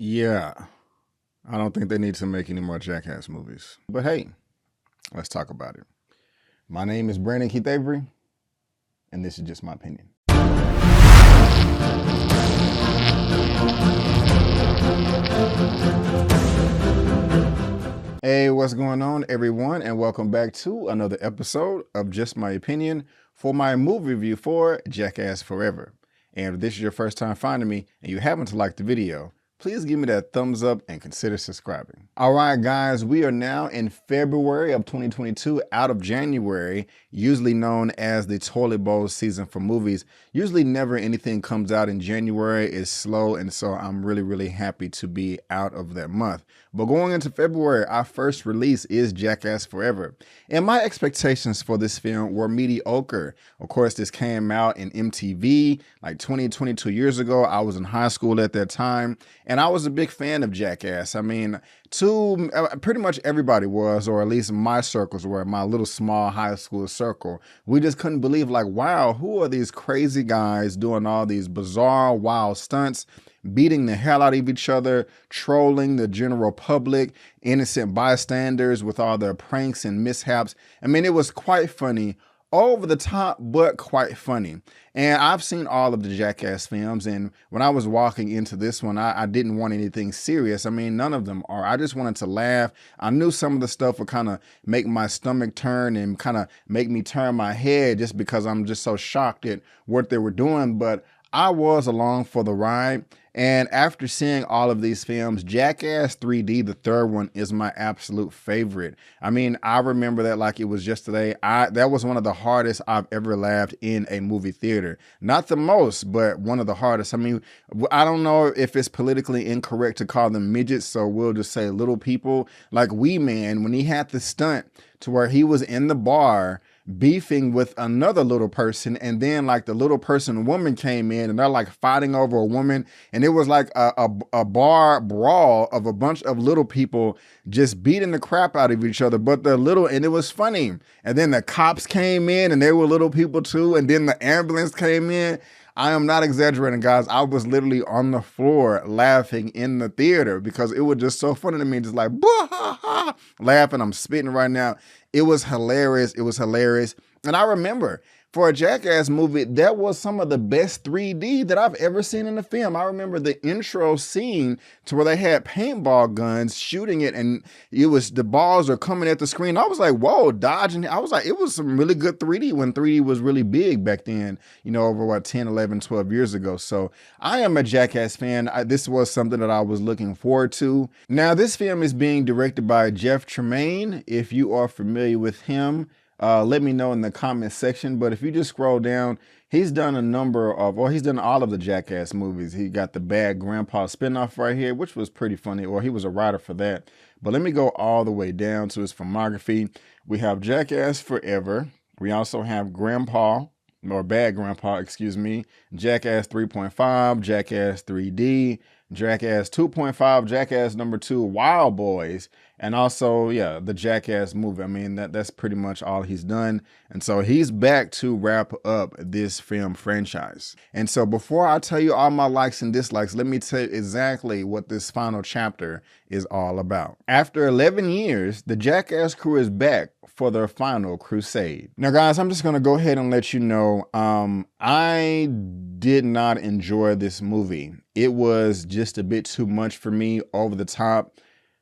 Yeah, I don't think they need to make any more Jackass movies. But hey, let's talk about it. My name is Brandon Keith Avery, and this is just my opinion. Hey, what's going on, everyone, and welcome back to another episode of Just My Opinion for my movie review for Jackass Forever. And if this is your first time finding me and you happen to like the video, please give me that thumbs up and consider subscribing. All right, guys, we are now in February of 2022, out of January, usually known as the toilet bowl season for movies. Usually never anything comes out in January. It's slow, and so I'm really happy to be out of that month. But going into February, our first release is Jackass Forever. And my expectations for this film were mediocre. Of course, this came out in MTV like 22 years ago. I was in high school at that time, and I was a big fan of Jackass. I mean, pretty much everybody was, or at least my circles were, my little small high school circle. We just couldn't believe, like, wow, who are these crazy guys doing all these bizarre, wild stunts, beating the hell out of each other, trolling the general public, innocent bystanders with all their pranks and mishaps. I mean, it was quite funny. Over the top, but quite funny. And I've seen all of the Jackass films, and when I was walking into this one, I didn't want anything serious. I mean, none of them are. I just wanted to laugh. I knew some of the stuff would kind of make my stomach turn and kind of make me turn my head just because I'm just so shocked at what they were doing, but I was along for the ride. And after seeing all of these films, Jackass 3D, the third one, is my absolute favorite. I mean, I remember that like it was yesterday. That was one of the hardest I've ever laughed in a movie theater. Not the most, but one of the hardest. I mean, I don't know if it's politically incorrect to call them midgets, so we'll just say little people. Like Wee Man, when he had the stunt to where he was in the bar beefing with another little person, and then like the little person woman came in and they're like fighting over a woman, and it was like a bar brawl of a bunch of little people just beating the crap out of each other, but they're little, and it was funny. And then the cops came in and they were little people too, and then the ambulance came in. I am not exaggerating, guys. I was literally on the floor laughing in the theater because it was just so funny to me, just like laughing. I'm spitting right now. It was hilarious. It was hilarious. And I remember for a Jackass movie, that was some of the best 3D that I've ever seen in a film. I remember the intro scene to where they had paintball guns shooting it, and it was the balls are coming at the screen. I was like, whoa, dodging. I was like, it was some really good 3D when 3D was really big back then, you know, over what, 10, 11, 12 years ago. So I am a Jackass fan. This was something that I was looking forward to. Now, this film is being directed by Jeff Tremaine. If you are familiar with him, let me know in the comment section. But if you just scroll down, he's done he's done all of the Jackass movies. He got the Bad Grandpa spinoff right here, which was pretty funny, or he was a writer for that. But let me go all the way down to his filmography. We have Jackass Forever. We also have Grandpa, or Bad Grandpa, excuse me, Jackass 3.5, Jackass 3D, Jackass 2.5, Jackass number 2, Wild Boys, and also, yeah, the Jackass movie. I mean, that's pretty much all he's done. And so he's back to wrap up this film franchise. And so before I tell you all my likes and dislikes, let me tell you exactly what this final chapter is all about. After 11 years, the Jackass crew is back for their final crusade. Now, guys, I'm just going to go ahead and let you know, I did not enjoy this movie. It was just a bit too much for me, over the top.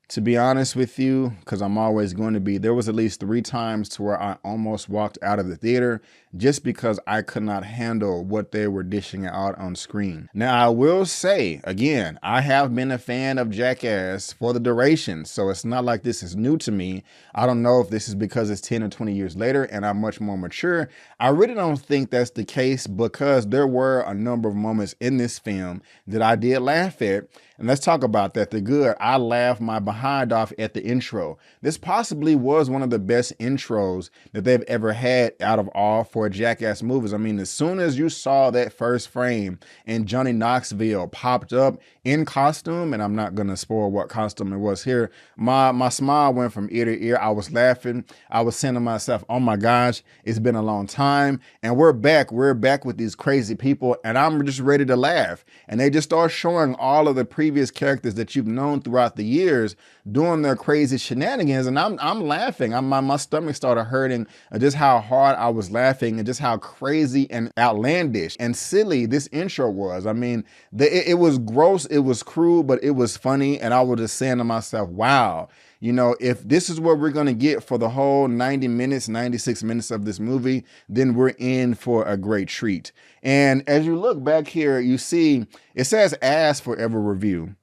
To be honest with you, because I'm always going to be, there was at least 3 times to where I almost walked out of the theater just because I could not handle what they were dishing out on screen. Now, I will say, again, I have been a fan of Jackass for the duration, so it's not like this is new to me. I don't know if this is because it's 10 or 20 years later and I'm much more mature. I really don't think that's the case, because there were a number of moments in this film that I did laugh at. And let's talk about that. The good, I laughed my behind off at the intro. This possibly was one of the best intros that they've ever had out of all 4 Jackass movies. I mean, as soon as you saw that first frame and Johnny Knoxville popped up in costume, and I'm not gonna spoil what costume it was here, my smile went from ear to ear. I was laughing. I was saying to myself, oh my gosh, it's been a long time, and we're back with these crazy people, and I'm just ready to laugh. And they just start showing all of the previous previous characters that you've known throughout the years doing their crazy shenanigans, and I'm laughing. My stomach started hurting just how hard I was laughing and just how crazy and outlandish and silly this intro was. I mean, it was gross, it was cruel, but it was funny, and I was just saying to myself, wow, you know, if this is what we're going to get for the whole 90 minutes, 96 minutes of this movie, then we're in for a great treat. And as you look back here, you see it says Ass Forever Review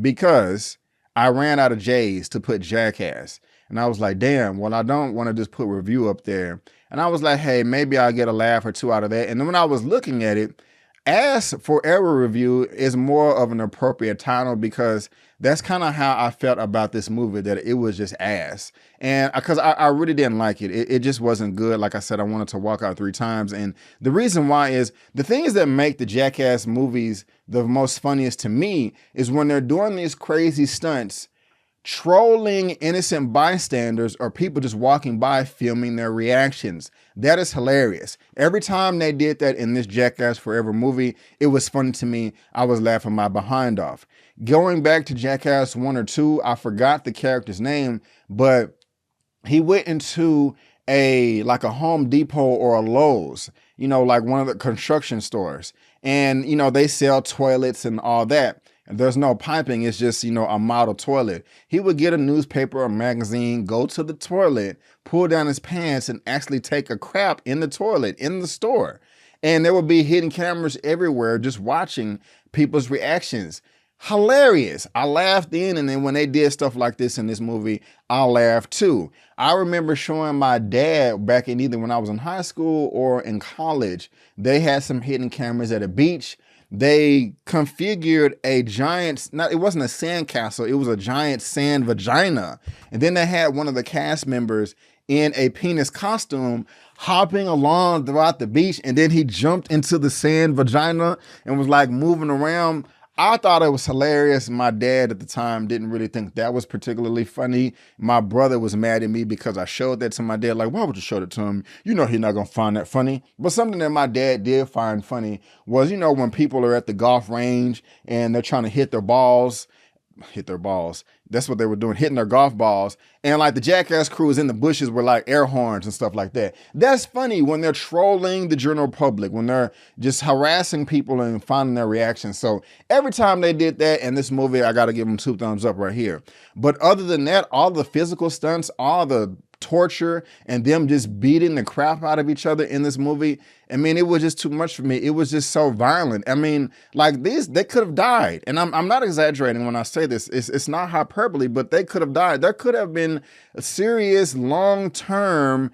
because I ran out of J's to put Jackass. And I was like, damn, well, I don't want to just put review up there. And I was like, hey, maybe I'll get a laugh or two out of that. And then when I was looking at it, Ass Forever Review is more of an appropriate title because that's kind of how I felt about this movie, that it was just ass. And because I really didn't like it. It just wasn't good. Like I said, I wanted to walk out 3 times. And the reason why is the things that make the Jackass movies the most funniest to me is when they're doing these crazy stunts, trolling innocent bystanders or people just walking by filming their reactions. That is hilarious. Every time they did that in this Jackass Forever movie, it was funny to me. I was laughing my behind off. Going back to Jackass 1 or 2, I forgot the character's name, but he went into like a Home Depot or a Lowe's, you know, like one of the construction stores. And, you know, they sell toilets and all that. And there's no piping, it's just, you know, a model toilet. He would get a newspaper or magazine, go to the toilet, pull down his pants, and actually take a crap in the toilet in the store. And there would be hidden cameras everywhere just watching people's reactions. Hilarious. I laughed in, and then when they did stuff like this in this movie, I laughed too. I remember showing my dad back in either when I was in high school or in college, they had some hidden cameras at a beach. They configured a giant, it wasn't a sand castle, it was a giant sand vagina. And then they had one of the cast members in a penis costume hopping along throughout the beach, and then he jumped into the sand vagina and was like moving around. I thought it was hilarious. My dad at the time didn't really think that was particularly funny. My brother was mad at me because I showed that to my dad. Like, why would you show that to him? You know he's not going to find that funny. But something that my dad did find funny was, you know, when people are at the golf range and they're trying to hit their balls. That's what they were doing, hitting their golf balls. And like the Jackass crews in the bushes were like air horns and stuff like that. That's funny when they're trolling the general public, when they're just harassing people and finding their reactions. So every time they did that in this movie, I got to give them 2 thumbs up right here. But other than that, all the physical stunts, all the torture and them just beating the crap out of each other in this movie, I mean, it was just too much for me. It was just so violent. I mean, like they could have died. And I'm not exaggerating when I say this. It's not hyperbole, but they could have died. There could have been a serious long-term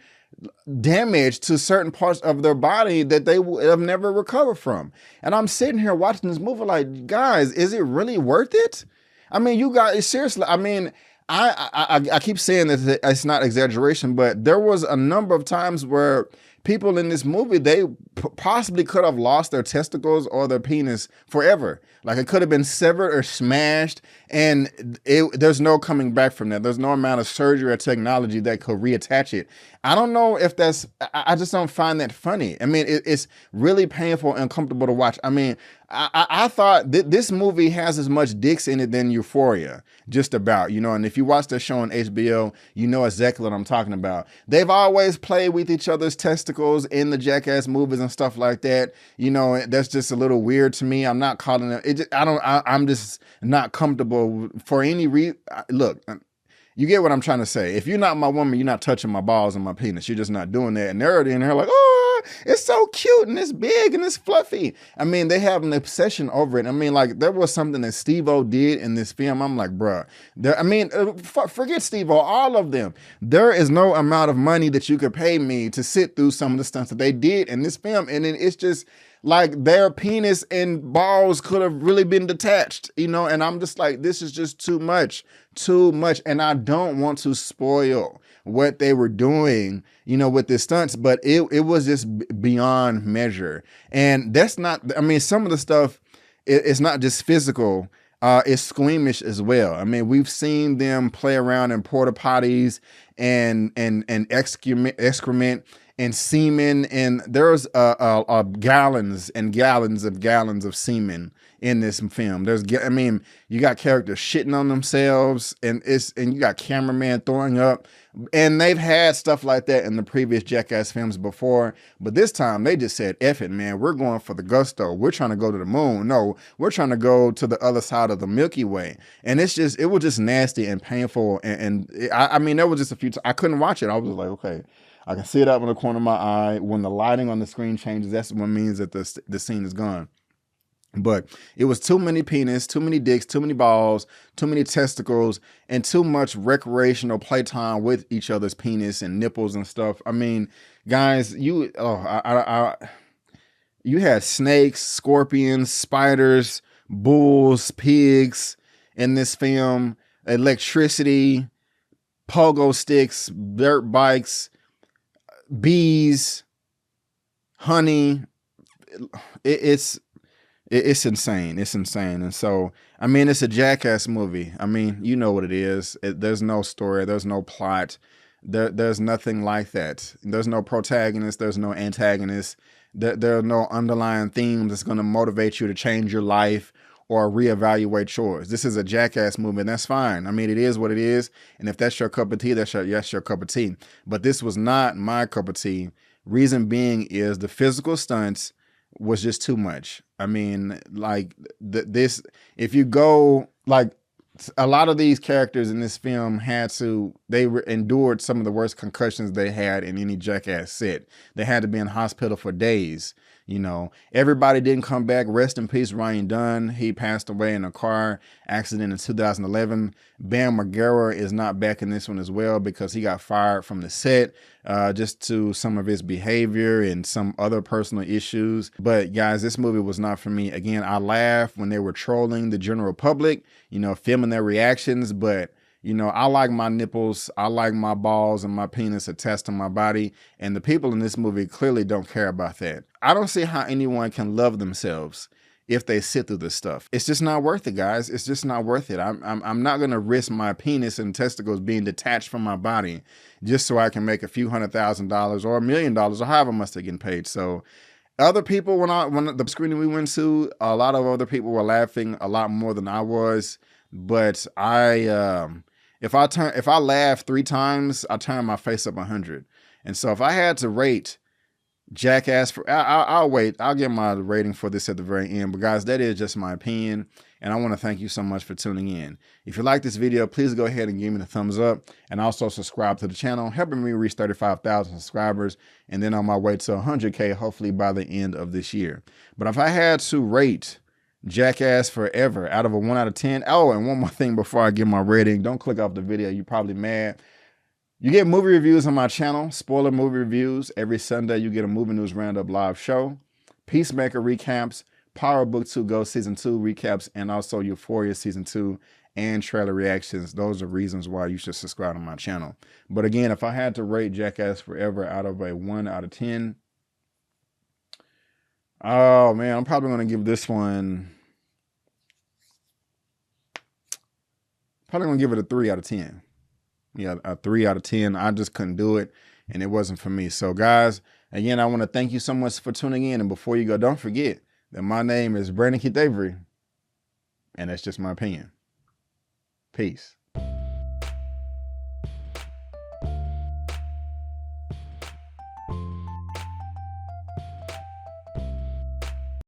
damage to certain parts of their body that they would have never recovered from. And I'm sitting here watching this movie like, guys, is it really worth it? I mean, you guys, seriously, I mean, I keep saying that it's not exaggeration, but there was a number of times where people in this movie, they possibly could have lost their testicles or their penis forever. Like it could have been severed or smashed, and there's no coming back from that. There's no amount of surgery or technology that could reattach it. I don't know if that's, I just don't find that funny. I mean, it's really painful and uncomfortable to watch. I mean, I thought this movie has as much dicks in it than Euphoria, just about, you know, and if you watch that show on HBO, you know exactly what I'm talking about. They've always played with each other's testicles in the Jackass movies and stuff like that. You know, that's just a little weird to me. I'm not calling it, I'm just not comfortable for any reason. Look, you get what I'm trying to say. If you're not my woman, you're not touching my balls and my penis. You're just not doing that. And they're already in there like, oh, it's so cute and it's big and it's fluffy. I mean, they have an obsession over it. I mean, like there was something that Steve-O did in this film. I'm like, bruh, I mean, forget Steve-O, all of them. There is no amount of money that you could pay me to sit through some of the stunts that they did in this film. And then it's just like their penis and balls could have really been detached, you know? And I'm just like, this is just too much. And I don't want to spoil what they were doing, you know, with the stunts, but it was just beyond measure. And that's not, I mean, some of the stuff, it's not just physical, it's squeamish as well. I mean, we've seen them play around in porta potties and excrement. and semen, and there's gallons and gallons of semen in this film. I mean, you got characters shitting on themselves, and you got cameraman throwing up, and they've had stuff like that in the previous Jackass films before, but this time they just said, F it, man, we're going for the gusto. We're trying to go to the moon. No, we're trying to go to the other side of the Milky Way. And it was just nasty and painful. I mean, there was just a few times I couldn't watch it. I was just like, okay, I can see it up in the corner of my eye. When the lighting on the screen changes, that's what means that the scene is gone. But it was too many penis, too many dicks, too many balls, too many testicles, and too much recreational playtime with each other's penis and nipples and stuff. I mean, guys, you had snakes, scorpions, spiders, bulls, pigs in this film, electricity, pogo sticks, dirt bikes, bees, honey. It's insane. It's insane. And so, I mean, it's a Jackass movie. I mean, you know what it is. There's no story. There's no plot. There's nothing like that. There's no protagonist. There's no antagonist. There are no underlying themes that's going to motivate you to change your life or reevaluate yours. This is a Jackass movie, and that's fine. I mean, it is what it is. And if that's your cup of tea, that's your cup of tea. But this was not my cup of tea. Reason being is the physical stunts was just too much. I mean, like if you go, like, a lot of these characters in this film endured some of the worst concussions they had in any Jackass set. They had to be in hospital for days. You know, everybody didn't come back. Rest in peace, Ryan Dunn. He passed away in a car accident in 2011. Bam Margera is not back in this one as well because he got fired from the set just to some of his behavior and some other personal issues. But guys, this movie was not for me. Again, I laughed when they were trolling the general public, you know, filming their reactions, but you know, I like my nipples, I like my balls and my penis attached to my body, and the people in this movie clearly don't care about that. I don't see how anyone can love themselves if they sit through this stuff. It's just not worth it, guys. It's just not worth it. I'm not gonna risk my penis and testicles being detached from my body just so I can make a few $100,000 or $1 million or however much they're getting paid. So other people, when the screening we went to, a lot of other people were laughing a lot more than I was, but if I laugh 3 times, I turn my face up 100. And so if I had to rate Jackass, I'll wait. I'll get my rating for this at the very end. But guys, that is just my opinion. And I want to thank you so much for tuning in. If you like this video, please go ahead and give me the thumbs up. And also subscribe to the channel, helping me reach 35,000 subscribers. And then on my way to 100K, hopefully by the end of this year. But if I had to rate Jackass Forever out of a 1 out of 10. Oh, and one more thing before I give my rating. Don't click off the video. You're probably mad. You get movie reviews on my channel, spoiler movie reviews. Every Sunday, you get a movie news roundup live show, Peacemaker recaps, Power Book 2 Go Season 2 recaps, and also Euphoria Season 2 and trailer reactions. Those are reasons why you should subscribe to my channel. But again, if I had to rate Jackass Forever out of a 1 out of 10, oh man, I'm probably going to give this one, it a 3 out of 10. Yeah, a 3 out of 10. I just couldn't do it, and it wasn't for me. So guys, again, I want to thank you so much for tuning in. And before you go, don't forget that my name is Brandon Keith Avery, and that's just my opinion. Peace.